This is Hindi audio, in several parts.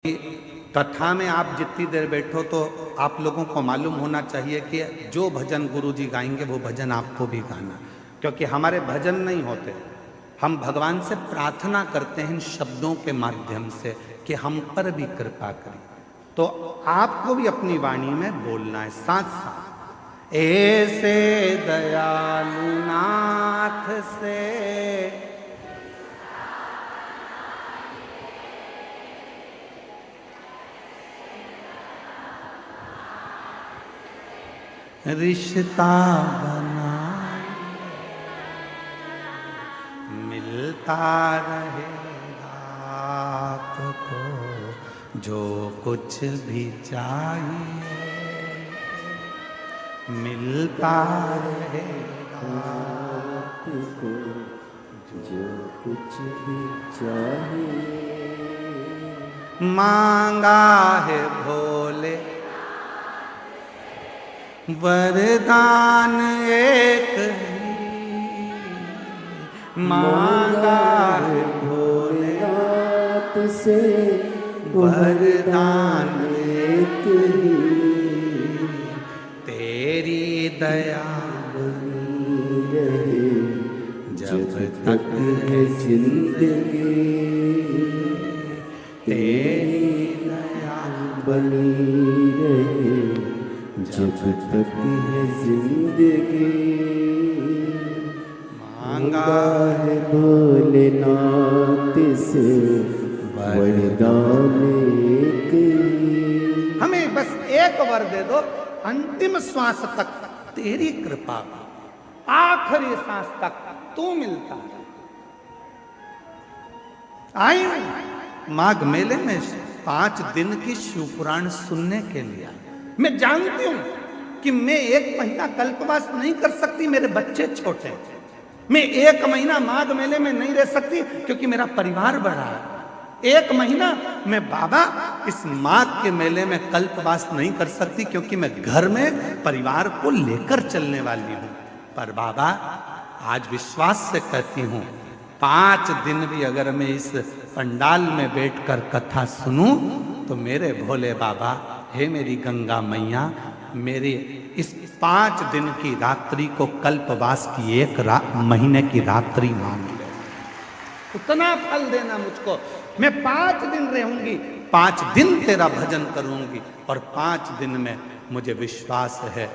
कथा में आप जितनी देर बैठो तो आप लोगों को मालूम होना चाहिए कि जो भजन गुरु जी गाएंगे वो भजन आपको भी गाना, क्योंकि हमारे भजन नहीं होते। हम भगवान से प्रार्थना करते हैं इन शब्दों के माध्यम से कि हम पर भी कृपा करें। तो आपको भी अपनी वाणी में बोलना है साथ साथ, ऐसे दयालु नाथ से रिश्ता बनाए, मिलता रहेगा आपको जो कुछ भी चाहिए, मिलता रहेगा आपको जो कुछ भी चाहिए। मांगा है भोले वरदान एक ही, मांगा है भोलेनाथ से वरदान एक ही। तेरी दया बनी रहे जब तक है जिंदगी, तेरी दया बनी रहे जब तक है जिंदगी। मांगा है भोलेनाथ से वरदान एक ही। हमें बस एक वर दे दो, अंतिम श्वास तक तेरी कृपा, आखिरी सांस तक तू मिलता है। आई माघ मेले में 5 दिन की शिवपुराण सुनने के लिए आई। मैं जानती हूं कि मैं 1 महीना कल्पवास नहीं कर सकती, मेरे बच्चे छोटे हैं। मैं 1 महीना माघ मेले में नहीं रह सकती क्योंकि मेरा परिवार बड़ा है। 1 महीना मैं बाबा इस माघ के मेले में कल्पवास नहीं कर सकती क्योंकि मैं घर में परिवार को लेकर चलने वाली हूं। पर बाबा आज विश्वास से कहती हूं, 5 दिन भी अगर मैं इस पंडाल में बैठकर कथा सुनूं तो मेरे भोले बाबा, हे मेरी गंगा मैया, मेरे इस 5 दिन की रात्रि को कल्पवास की 1 महीने की रात्रि मान ले, उतना फल देना मुझको। मैं 5 दिन रहूंगी, 5 दिन तेरा भजन करूंगी और 5 दिन में मुझे विश्वास है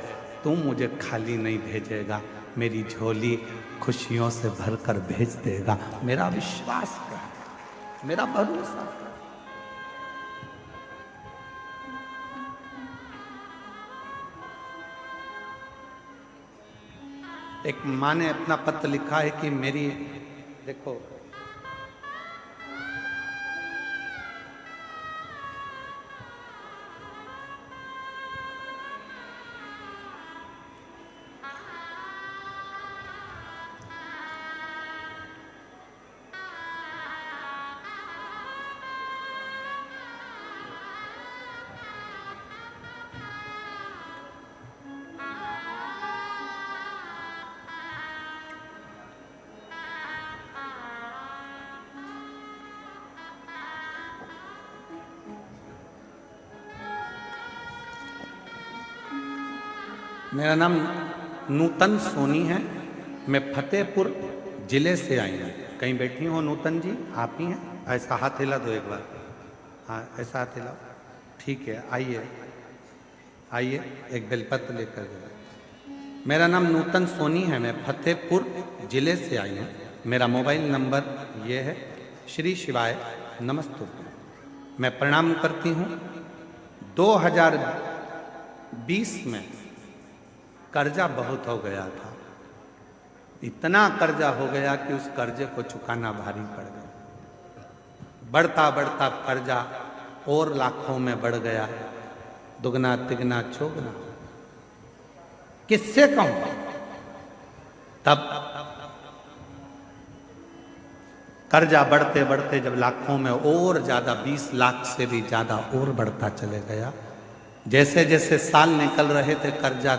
तू मुझे खाली नहीं भेजेगा, मेरी झोली खुशियों से भरकर भेज देगा। मेरा विश्वास है, मेरा भरोसा है। एक माँ ने अपना पत्र लिखा है कि मेरी, देखो मेरा नाम नूतन सोनी है, मैं फतेहपुर जिले से आई हूँ। कहीं बैठी हो नूतन जी, आप ही हैं? ऐसा हाथ हिला दो एक बार, हाँ ऐसा हाथ हिलाओ, ठीक है। आइए आइए, एक बेलपत्र लेकर जाओ। मेरा नाम नूतन सोनी है, मैं फतेहपुर जिले से आई हूँ। मेरा मोबाइल नंबर ये है। श्री शिवाय नमस्तुभ्यं। मैं प्रणाम करती हूँ। 2020 में कर्जा बहुत हो गया था, इतना कर्जा हो गया कि उस कर्जे को चुकाना भारी पड़ गया। बढ़ता बढ़ता कर्जा और लाखों में बढ़ गया, दुगना तिगना चौगना, किससे कहूं। तब कर्जा बढ़ते बढ़ते जब लाखों में और ज्यादा, 20 लाख से भी ज्यादा और बढ़ता चले गया। जैसे जैसे साल निकल रहे थे कर्जा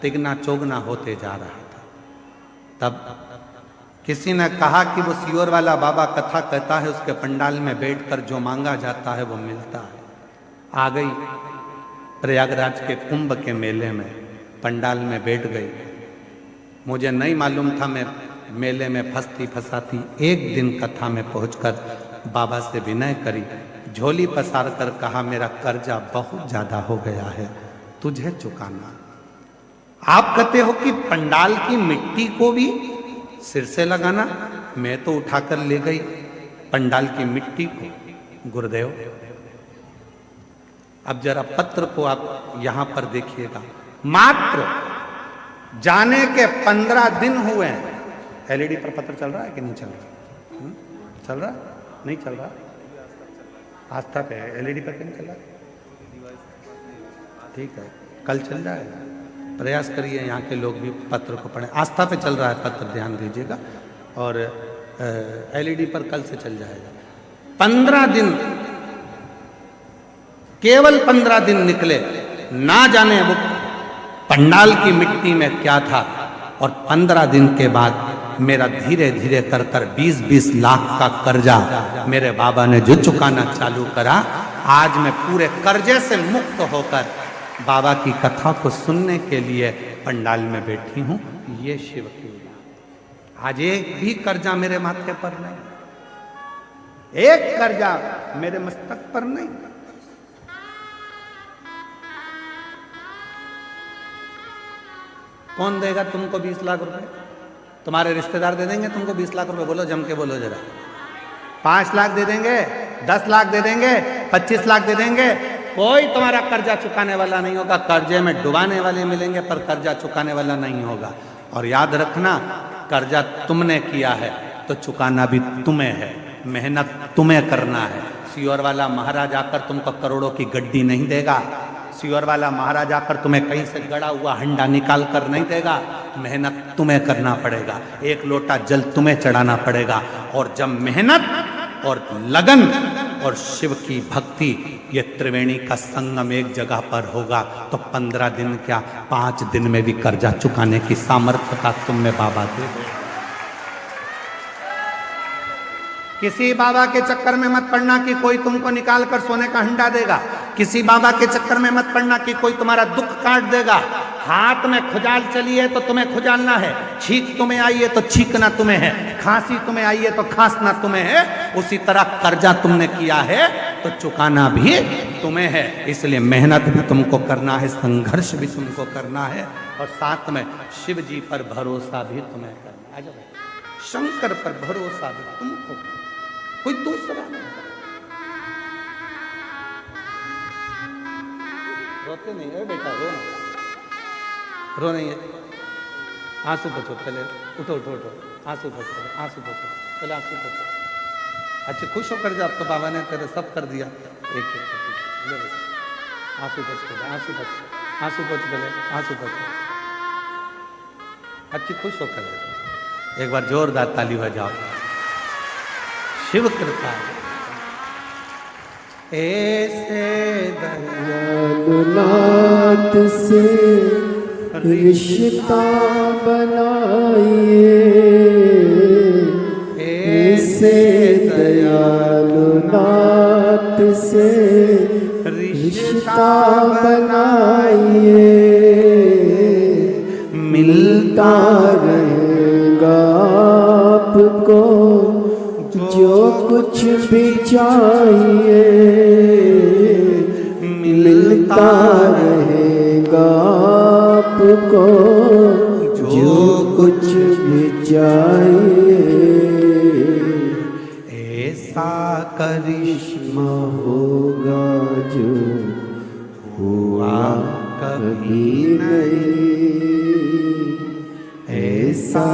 तिगना चौगना होते जा रहा था। तब किसी ने कहा कि वो सियोर वाला बाबा कथा कहता है, उसके पंडाल में बैठकर जो मांगा जाता है वो मिलता है। आ गई प्रयागराज के कुंभ के मेले में, पंडाल में बैठ गई। मुझे नहीं मालूम था, मैं मेले में फंसती फंसाती एक दिन कथा में पहुंचकर बाबा से विनय करी, झोली पसार कर कहा, मेरा कर्जा बहुत ज्यादा हो गया है, तुझे चुकाना। आप कहते हो कि पंडाल की मिट्टी को भी सिर से लगाना, मैं तो उठाकर ले गई पंडाल की मिट्टी को। गुरुदेव, अब जरा पत्र को आप यहां पर देखिएगा, मात्र जाने के 15 दिन हुए हैं। एलईडी पर पत्र चल रहा है कि नहीं चल रहा? चल रहा? नहीं चल रहा? आस्था पे है, एलईडी पर क्यों नहीं चल रहा? ठीक है, कल चल जाएगा। प्रयास करिए यहाँ के लोग भी पत्र को पढ़ें। आस्था पे चल रहा है पत्र, ध्यान दीजिएगा, और एलईडी पर कल से चल जाएगा। 15 दिन, केवल 15 दिन निकले, ना जाने वो पंडाल की मिट्टी में क्या था। और 15 दिन के बाद मेरा धीरे धीरे कर कर 20-20 लाख का कर्जा मेरे बाबा ने जो चुकाना चालू करा, आज मैं पूरे कर्जे से मुक्त होकर बाबा की कथा को सुनने के लिए पंडाल में बैठी हूं। ये शिव की लीला। आज एक भी कर्जा मेरे माथे पर नहीं, एक कर्जा मेरे मस्तक पर नहीं। कौन देगा तुमको 20 लाख रुपए? तुम्हारे रिश्तेदार दे देंगे तुमको 20 लाख रुपए? बोलो, जम के बोलो जरा। 5 लाख दे देंगे, 10 लाख दे देंगे, 25 लाख दे देंगे, कोई तुम्हारा कर्जा चुकाने वाला नहीं होगा। कर्जे में डुबाने वाले मिलेंगे पर कर्जा चुकाने वाला नहीं होगा। और याद रखना, कर्जा तुमने किया है तो चुकाना भी तुम्हें है, मेहनत तुम्हें करना है। सियोर वाला महाराज आकर तुमको करोड़ों की गड्डी नहीं देगा, सियोर वाला महाराज आकर तुम्हें कहीं से गड़ा हुआ हंडा निकाल कर नहीं देगा। मेहनत तुम्हें करना पड़ेगा, एक लोटा जल तुम्हें चढ़ाना पड़ेगा। और जब मेहनत और लगन और शिव की भक्ति, ये त्रिवेणी का संगम एक जगह पर होगा, तो 15 दिन क्या 5 दिन में भी कर्जा चुकाने की सामर्थ्य का तुम में बाबा दे दो। किसी बाबा के चक्कर में मत पड़ना कि कोई तुमको निकाल कर सोने का हंडा देगा। किसी बाबा के चक्कर में मत पड़ना कि कोई तुम्हारा दुख काट देगा। हाथ में खुजाल चली है तो तुम्हें खुजालना है, छींक तुम्हें आई है तो छींकना तुम्हें है, खांसी तुम्हें आई है तो खांसना तुम्हें है। उसी तरह कर्जा तुमने किया है तो चुकाना भी तुम्हें है। इसलिए मेहनत भी तुमको करना है, संघर्ष भी तुमको करना है, और साथ में शिव जी पर भरोसा भी तुम्हें करना है। शंकर पर भरोसा भी तुमको, कोई दूसरा नहीं। रोते नहीं है बेटा, रो नहीं है। आंसू बचो पहले, उठो उठो उठो, आंसू बचो, आंसू बचो पहले, आंसू बचो। अच्छा खुश होकर जा, अब तो बाबा ने तेरे सब कर दिया। एक आंसू बच पहले, आंसू बच, आंसू बच पहले, आंसू बचो। अच्छी खुश होकर जा, एक बार जोरदार ताली बजाओ। शिव कृपा ऐसे दयालुनाथ से रिश्ता बनाइए, ऐसे दयालुनाथ से रिश्ता बनाइए, मिलता रहेगा आपको जो कुछ भी चाहिए, मिलता रहेगा आपको जो कुछ भी चाहिए। ऐसा करिश्मा होगा जो हुआ कभी नहीं, ऐसा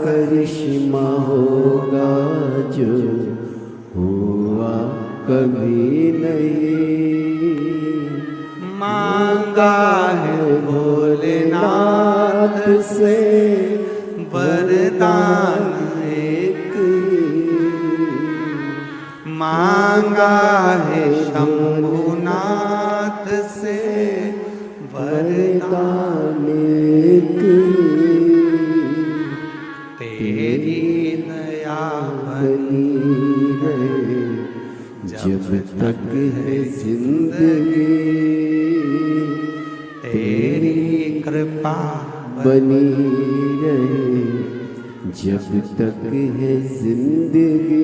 करिश्मा होगा जो हुआ कभी नहीं। मांगा है भोलेनाथ से वरदान एक ही, मांगा है शंभुनाथ से वरदान वरदान एक ही। तेरी जिंदगी तेरी कृपा बनी रहे जब तक है जिंदगी।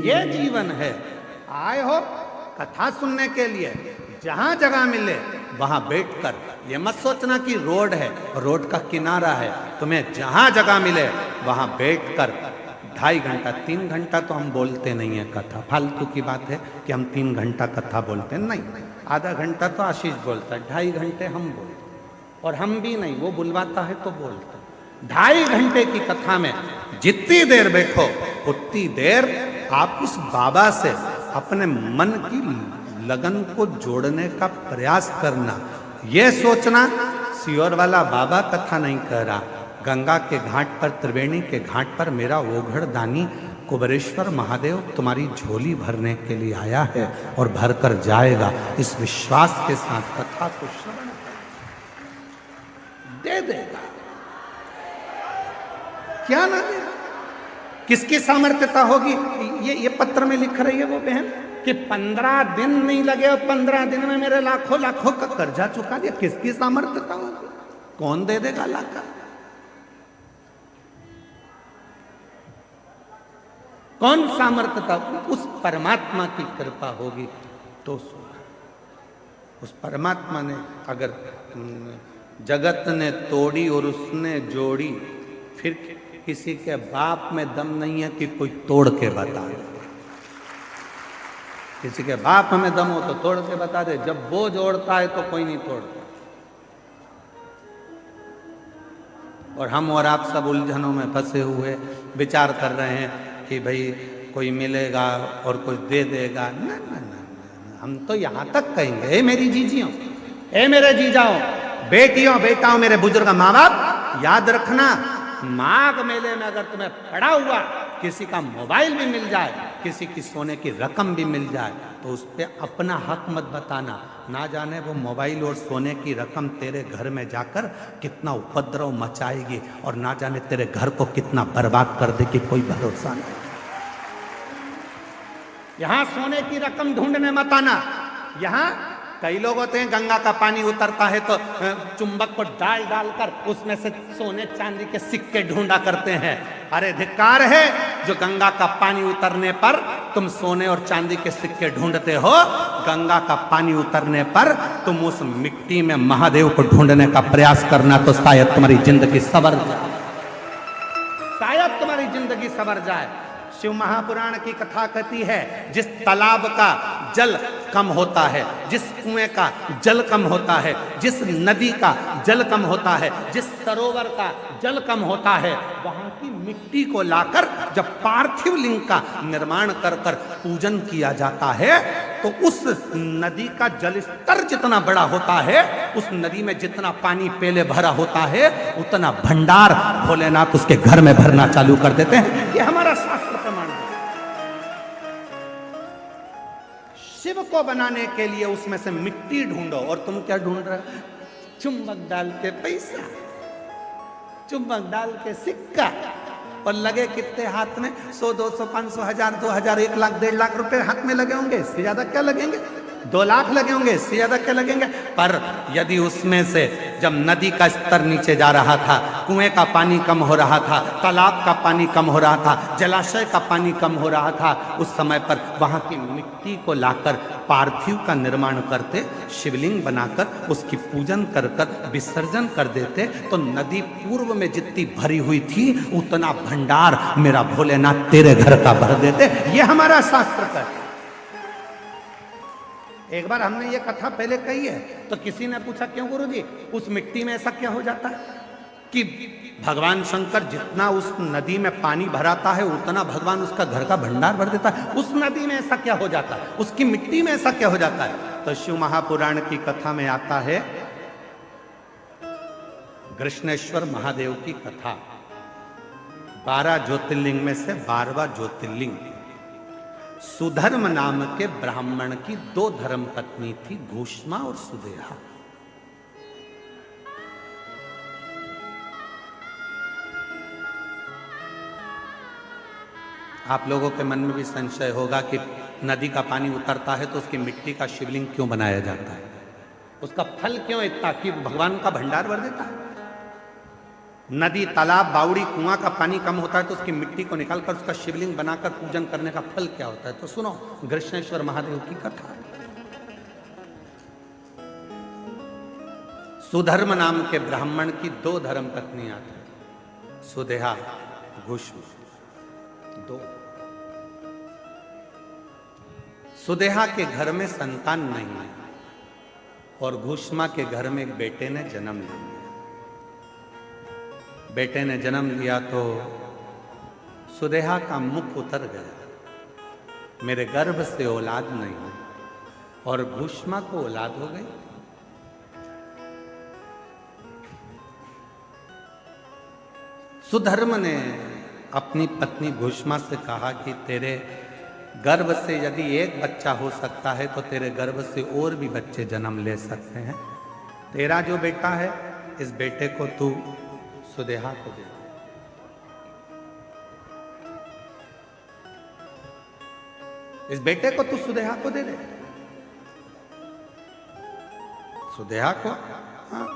ये जीवन है। आए हो कथा सुनने के लिए, जहां जगह मिले वहां बैठकर, ये मत सोचना कि रोड है, रोड का किनारा है, तुम्हें जहां जगह मिले वहां बैठकर 2.5 घंटा 3 घंटा तो हम बोलते नहीं है कथा, फालतू की बात है कि हम 3 घंटा कथा बोलते नहीं, आधा घंटा तो आशीष बोलता है, 2.5 घंटे हम बोलते, और हम भी नहीं, वो बुलवाता है तो बोलते। 2.5 घंटे की कथा में जितनी देर बैठो उतनी देर आप उस बाबा से अपने मन की लगन को जोड़ने का प्रयास करना। ये सोचना सियोर वाला बाबा कथा नहीं कह रहा, गंगा के घाट पर, त्रिवेणी के घाट पर मेरा ओघड़ दानी कुबेरेश्वर महादेव तुम्हारी झोली भरने के लिए आया है और भर कर जाएगा। इस विश्वास के साथ कथा को श्रवण दे देगा, क्या ना देगा। किसकी सामर्थ्यता होगी? ये पत्र में लिख रही है वो बहन कि 15 दिन नहीं लगे और 15 दिन में मेरे लाखों लाखों का कर्जा चुका दिया। किसकी सामर्थ्यता होगी? कौन दे देगा लाखा? कौन सामर्थ्यता? उस परमात्मा की कृपा होगी तो उस परमात्मा ने अगर जगत ने तोड़ी और उसने जोड़ी, फिर किसी के बाप में दम नहीं है कि कोई तोड़ के बता दे। किसी के बाप में दम हो तो तोड़ के बता दे, जब वो जोड़ता है तो कोई नहीं तोड़ता। और हम और आप सब उलझनों में फंसे हुए विचार कर रहे हैं कि भाई कोई मिलेगा और कुछ दे देगा। ना ना ना, हम तो यहां तक कहेंगे, ए मेरी जीजियों, ए मेरे जीजाओं, बेटियों बेटाओं, मेरे बुजुर्ग माँ बाप, याद रखना, माघ मेले में अगर तुम्हें पड़ा हुआ किसी का मोबाइल भी मिल जाए, किसी की सोने की रकम भी मिल जाए, तो उस पर अपना हक मत बताना। ना जाने वो मोबाइल और सोने की रकम तेरे घर में जाकर कितना उपद्रव मचाएगी और ना जाने तेरे घर को कितना बर्बाद कर देगी, कोई भरोसा नहीं। यहां सोने की रकम ढूंढने मत आना। यहां कई लोग होते हैं, गंगा का पानी उतरता है तो चुंबक को डाल डालकर उसमें से सोने चांदी के सिक्के ढूंढा करते हैं। अरे धिक्कार है जो गंगा का पानी उतरने पर तुम सोने और चांदी के सिक्के ढूंढते हो। गंगा का पानी उतरने पर तुम उस मिट्टी में महादेव को ढूंढने का प्रयास करना, तो शायद तुम्हारी जिंदगी संवर जाए, शायद तुम्हारी जिंदगी संवर जाए। शिव महापुराण की कथा कहती है, जिस तालाब का जल कम होता है, जिस कुएं का जल कम होता है, जिस नदी का जल कम होता है, जिस सरोवर का जल कम होता है, वहां की मिट्टी को लाकर जब पार्थिव लिंग का निर्माण कर कर पूजन किया जाता है, तो उस नदी का जल स्तर जितना बड़ा होता है, उस नदी में जितना पानी पहले भरा होता है, उतना भंडार भोलेनाथ उसके घर में भरना चालू कर देते हैं। ये हमारा शास्त्र प्रमाण है। शिव को बनाने के लिए उसमें से मिट्टी ढूंढो, और तुम क्या ढूंढ रहे हो? चुंबक डाल के पैसा, चुंबक डाल के सिक्का, और लगे कितने हाथ में? 100, 200, 500, 1000, 2000, 1 लाख, 1.5 लाख रुपए हाथ में लगे होंगे। इससे ज्यादा क्या लगेंगे? 2 लाख लगे होंगे, इससे ज्यादा क्या लगेंगे? पर यदि उसमें से जब नदी का स्तर नीचे जा रहा था, कुएं का पानी कम हो रहा था, तालाब का पानी कम हो रहा था, जलाशय का पानी कम हो रहा था, उस समय पर वहां की मिट्टी को लाकर पार्थिव का निर्माण करते, शिवलिंग बनाकर उसकी पूजन कर कर विसर्जन कर देते, तो नदी पूर्व में जितनी भरी हुई थी उतना भंडार मेरा भोलेनाथ तेरे घर का भर देते। ये हमारा शास्त्र का है। एक बार हमने ये कथा पहले कही है, तो किसी ने पूछा, क्यों गुरुजी, उस मिट्टी में ऐसा क्या हो जाता है कि भगवान शंकर जितना उस नदी में पानी भराता है उतना भगवान उसका घर का भंडार भर देता है, उस नदी में ऐसा क्या हो जाता है, उसकी मिट्टी में ऐसा क्या हो जाता है? तो शिव महापुराण की कथा में आता है, कृष्णेश्वर महादेव की कथा, 12 ज्योतिर्लिंग में से 12वां ज्योतिर्लिंग। सुधर्म नाम के ब्राह्मण की 2 धर्म पत्नी थी, घूष्मा और सुदेहा। आप लोगों के मन में भी संशय होगा कि नदी का पानी उतरता है तो उसकी मिट्टी का शिवलिंग क्यों बनाया जाता है, उसका फल क्यों इतना कि भगवान का भंडार भर देता है। नदी, तालाब, बावड़ी, कुआं का पानी कम होता है तो उसकी मिट्टी को निकालकर उसका शिवलिंग बनाकर पूजन करने का फल क्या होता है। तो सुनो कृष्णेश्वर महादेव की कथा। सुधर्म नाम के ब्राह्मण की 2 धर्म पत्नियां थी, सुदेहा, घुष्म, 2। सुदेहा के घर में संतान नहीं है और घुष्मा के घर में एक बेटे ने जन्म लिया। बेटे ने जन्म लिया तो सुदेहा का मुख उतर गया, मेरे गर्भ से औलाद नहीं हुई, और घुष्मा को औलाद हो गई। सुधर्म ने अपनी पत्नी घुष्मा से कहा कि तेरे गर्भ से यदि एक बच्चा हो सकता है तो तेरे गर्भ से और भी बच्चे जन्म ले सकते हैं। तेरा जो बेटा है इस बेटे को तू सुदेहा को दे। इस बेटे को तू सुदेहा को दे दे। सुदेहा को, हाँ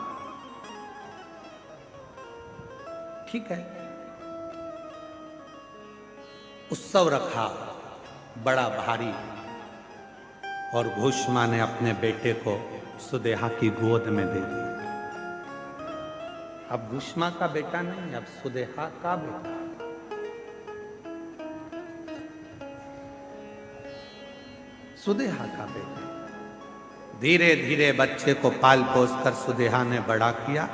ठीक है। उत्सव रखा बड़ा भारी और घुष्मा ने अपने बेटे को सुदेहा की गोद में दे दिया। अब घुष्मा का बेटा नहीं, अब सुदेहा का बेटा। सुदेहा का बेटा। धीरे धीरे बच्चे को पाल पोस कर सुदेहा ने बड़ा किया।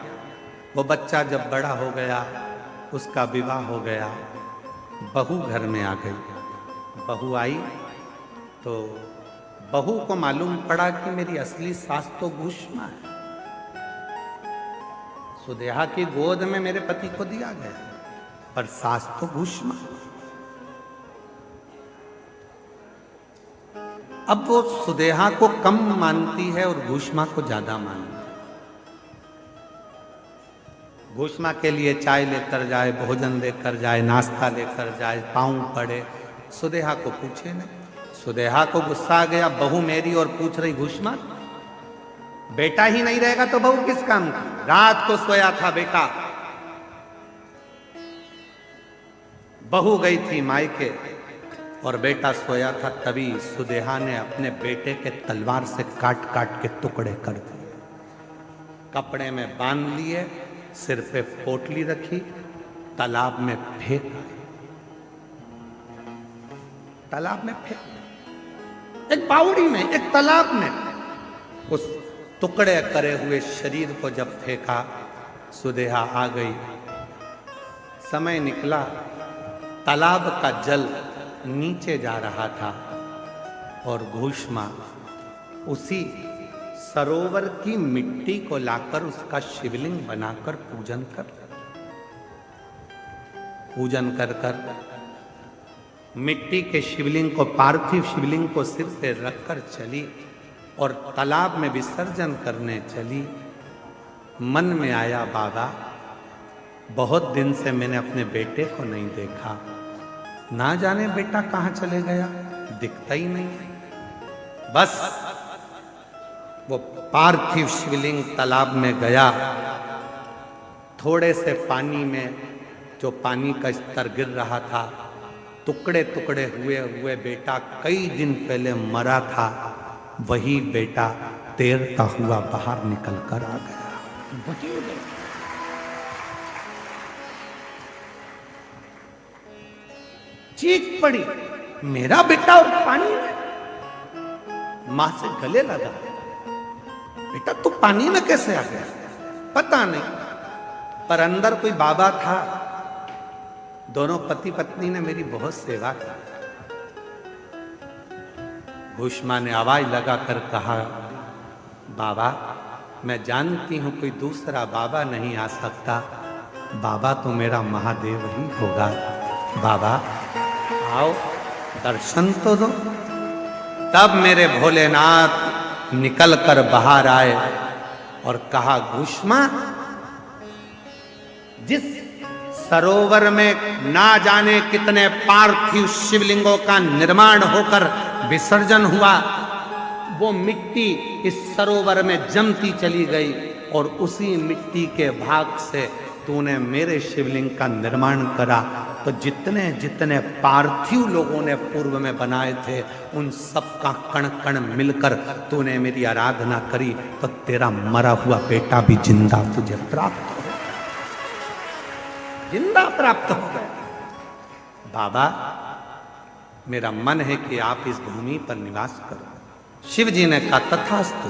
वो बच्चा जब बड़ा हो गया, उसका विवाह हो गया, बहू घर में आ गई। बहू आई तो बहू को मालूम पड़ा कि मेरी असली सास तो घुष्मा है। सुदेहा की गोद में मेरे पति को दिया गया, पर सास तो घुष्मा। अब वो सुदेहा को कम मानती है और घुष्मा को ज्यादा मानती है। घुष्मा के लिए चाय लेकर जाए, भोजन लेकर जाए, नाश्ता लेकर जाए, पाँव पड़े, सुदेहा को पूछे नहीं। सुदेहा को गुस्सा आ गया, बहू मेरी और पूछ रही घुष्मा। बेटा ही नहीं रहेगा तो बहू किस काम की। रात को सोया था बेटा, बहू गई थी मायके और बेटा सोया था। तभी सुदेहा ने अपने बेटे के तलवार से काट काट के टुकड़े कर दिए, कपड़े में बांध लिए, सिर पे पोटली रखी, तालाब में फेंक। तालाब में फेंक, एक बावड़ी में, एक तालाब में। उस टुकड़े करे हुए शरीर को जब फेंका, सुदेहा आ गई। समय निकला, तालाब का जल नीचे जा रहा था और घुष्मा उसी सरोवर की मिट्टी को लाकर उसका शिवलिंग बनाकर पूजन कर कर मिट्टी के शिवलिंग को, पार्थिव शिवलिंग को सिर पे रखकर चली और तालाब में विसर्जन करने चली। मन में आया, बाबा बहुत दिन से मैंने अपने बेटे को नहीं देखा, ना जाने बेटा कहाँ चले गया, दिखता ही नहीं। बस वो पार्थिव शिवलिंग तालाब में गया। थोड़े से पानी में, जो पानी का स्तर गिर रहा था, टुकड़े टुकड़े हुए बेटा कई दिन पहले मरा था, वही बेटा तैरता हुआ बाहर निकल कर आ गया। चीख पड़ी, मेरा बेटा और पानी में। मां से गले लगा, बेटा तू पानी में कैसे आ गया? पता नहीं, पर अंदर कोई बाबा था। दोनों पति पत्नी ने मेरी बहुत सेवा की। घुष्मा ने आवाज लगाकर कहा, बाबा मैं जानती हूं कोई दूसरा बाबा नहीं आ सकता, बाबा तो मेरा महादेव ही होगा। बाबा आओ दर्शन तो दो। तब मेरे भोलेनाथ निकल कर बाहर आए और कहा, घुष्मा जिस सरोवर में ना जाने कितने पार्थिव शिवलिंगों का निर्माण होकर विसर्जन हुआ। वो मिट्टी इस सरोवर में जमती चली गई और उसी मिट्टी के भाग से तूने मेरे शिवलिंग का निर्माण करा। तो जितने जितने पार्थिव लोगों ने पूर्व में बनाए थे उन सब का कण कण मिलकर तूने मेरी आराधना करी, तो तेरा मरा हुआ बेटा भी जिंदा तुझे प्राप्त हो, जिंदा प्राप्त हो गया। बाबा, मेरा मन है कि आप इस भूमि पर निवास करो। शिव जी ने कहा तथास्तु,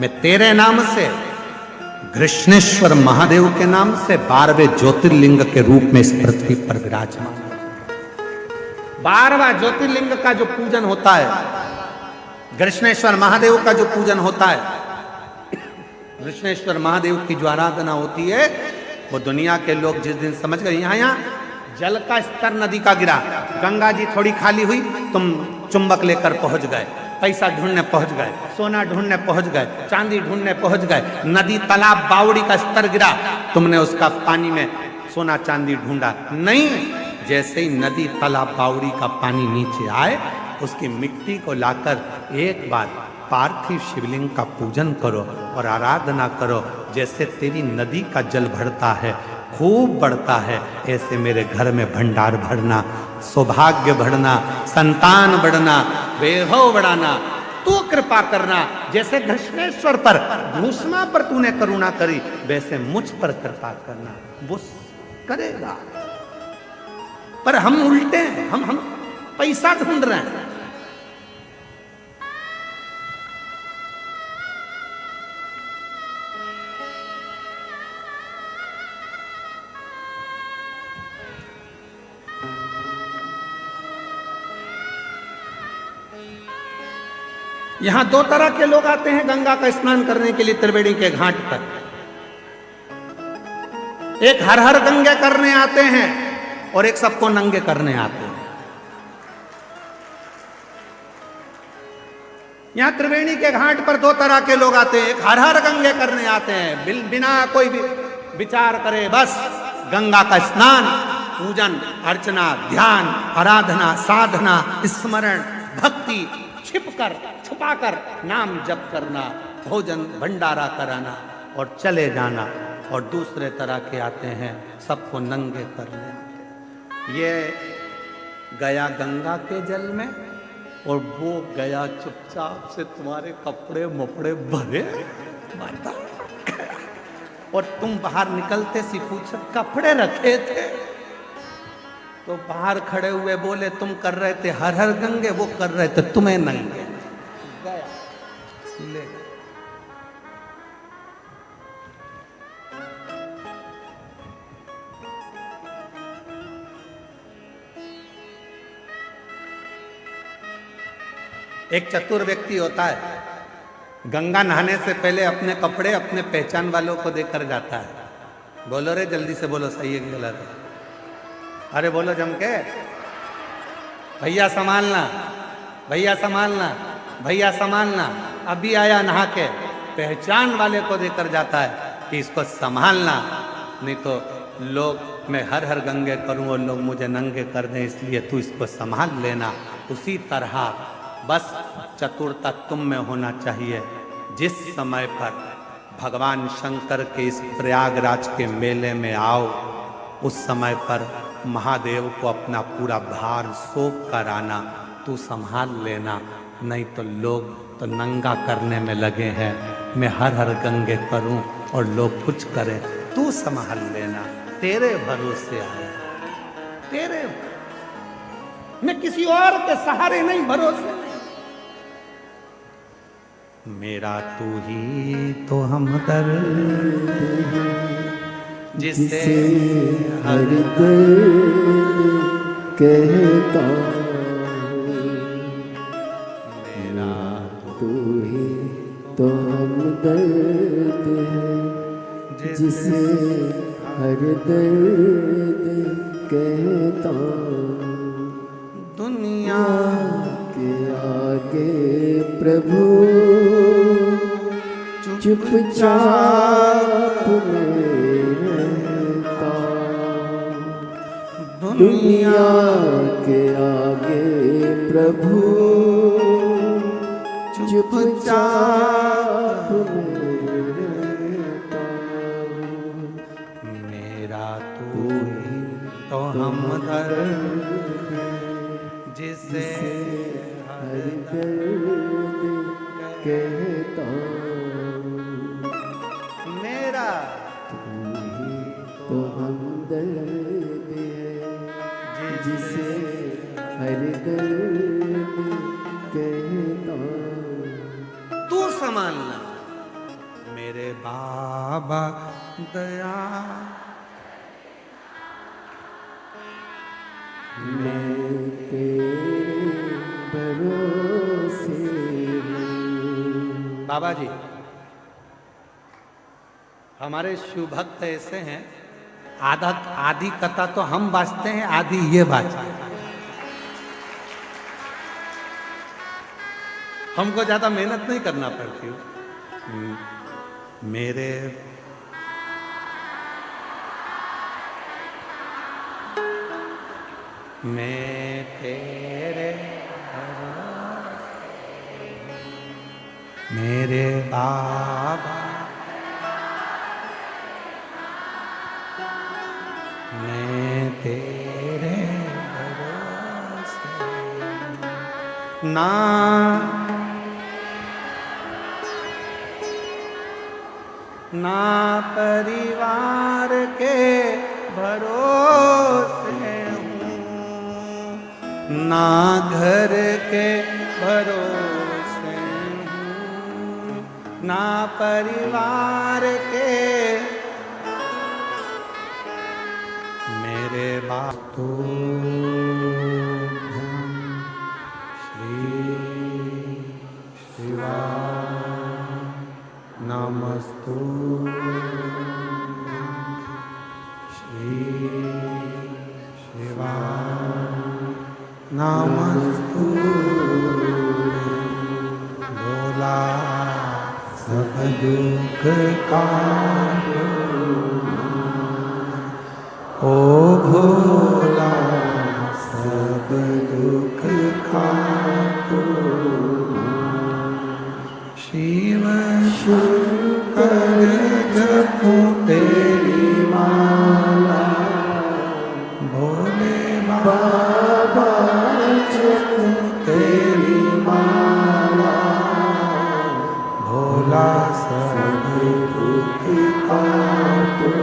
मैं तेरे नाम से, कृष्णेश्वर महादेव के नाम से 12वें ज्योतिर्लिंग के रूप में इस पृथ्वी पर विराजमान। 12वां ज्योतिर्लिंग का जो पूजन होता है, कृष्णेश्वर महादेव का जो पूजन होता है, कृष्णेश्वर महादेव की जो आराधना होती है, वो दुनिया के लोग जिस दिन समझ गए यहाँ जल का स्तर नदी का गिरा, गंगा जी थोड़ी खाली हुई, तुम चुंबक लेकर पहुंच गए, पैसा ढूंढने पहुंच गए, सोना ढूंढने पहुंच गए, चांदी ढूंढने पहुंच गए, नदी तालाब बावड़ी का स्तर गिरा, तुमने उसका पानी में सोना चांदी ढूंढा नहीं। जैसे ही नदी तालाब बावड़ी का पानी नीचे आए, उसकी मिट्टी को लाकर एक बार पार्थिव शिवलिंग का पूजन करो और आराधना करो। जैसे तेरी नदी का जल बढ़ता है, खूब बढ़ता है, ऐसे मेरे घर में भंडार भरना, सौभाग्य बढ़ना, संतान बढ़ना, वैभव बढ़ाना, तू कृपा करना। जैसे कृष्णेश्वर पर, भूषणा पर तूने करुणा करी, वैसे मुझ पर कृपा करना। वो करेगा, पर हम उल्टे हैं, हम पैसा ढूंढ रहे हैं। यहां 2 तरह के लोग आते हैं गंगा का स्नान करने के लिए त्रिवेणी के घाट पर। एक हर हर गंगे करने आते हैं और एक सबको नंगे करने आते हैं। यहां त्रिवेणी के घाट पर 2 तरह के लोग आते हैं। एक हर हर गंगे करने आते हैं, बिना कोई भी विचार करे, बस गंगा का स्नान, पूजन अर्चना, ध्यान, आराधना, साधना, स्मरण, भक्ति, छिपकर छुपाकर नाम जप करना, भोजन भंडारा कराना और चले जाना। और दूसरे तरह के आते हैं, सबको नंगे करने। ये गया गंगा के जल में और वो गया चुपचाप से तुम्हारे कपड़े मपड़े भरे और तुम बाहर निकलते सी पूछे कपड़े रखे थे, तो बाहर खड़े हुए बोले तुम कर रहे थे हर हर गंगे, वो कर रहे थे तुम्हें नंगे। गया ले। एक चतुर व्यक्ति होता है, गंगा नहाने से पहले अपने कपड़े अपने पहचान वालों को देकर जाता है। बोलो रे, जल्दी से बोलो, सही है कि गलत है? अरे बोलो जम के, भैया संभालना, भैया संभालना, भैया संभालना। अभी आया नहा के, पहचान वाले को देकर जाता है कि इसको संभालना, नहीं तो लोग मैं हर हर गंगे करूं और लोग मुझे नंगे कर दें, इसलिए तू इसको संभाल लेना। उसी तरह बस चतुरता तुम में होना चाहिए। जिस समय पर भगवान शंकर के इस प्रयागराज के मेले में आओ, उस समय पर महादेव को अपना पूरा भार सौंप कर आना, तू संभाल लेना। नहीं तो लोग तो नंगा करने में लगे हैं, मैं हर हर गंगे करूं और लोग कुछ करें, तू संभाल लेना। तेरे भरोसे आया, तेरे, मैं किसी और के सहारे नहीं, भरोसे नहीं। मेरा तू ही तो हमदर्द जिसे हर दर्द कहता, मेरा तू ही तो हमदर्द है जिसे हर दर्द कहता। दुनिया के आगे प्रभु चुपचाप में दुनिया के आगे प्रभु चुपचाप मैं रहता हूँ। मेरा तू ही तो हमदर्द जिसे हर दर्द कहता हूँ। मेरा तो हमदर्द है जिसे हर दर्द कहता हूँ। तू संभालना मेरे बाबा दया। मैं तेरे भरोसे हूँ। बाबा जी, हमारे शिव भक्त ऐसे हैं, आधी कथा तो हम बाजते हैं, आधी ये बाजते हैं। हमको ज्यादा मेहनत नहीं करना पड़ती। मेरे मैं तेरे मेरे बाबा मैं तेरे भरोसे ना ना परिवार के भरोसे हूँ, ना घर के भरोसे हूँ, ना परिवार के मेरे बातों श्री शिवा नमस्तु श्री शिवा नमस्तु भोला सब दुख का ओ भोला सब दुख का शिव शंकर जपूं तेरी माला भोले बाबा जपूं तेरी माला भोला सब दुख काटो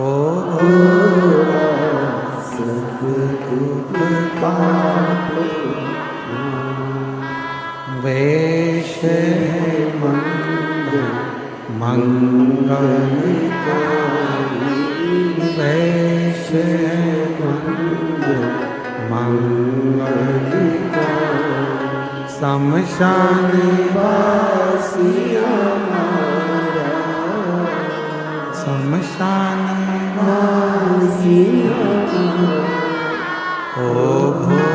ओ भोला सब दुख काटो। वेश मंगल मंगलकारी वेश मंगल मंगलकारी शमशान वासी हमारा शमशान वासी ओ भो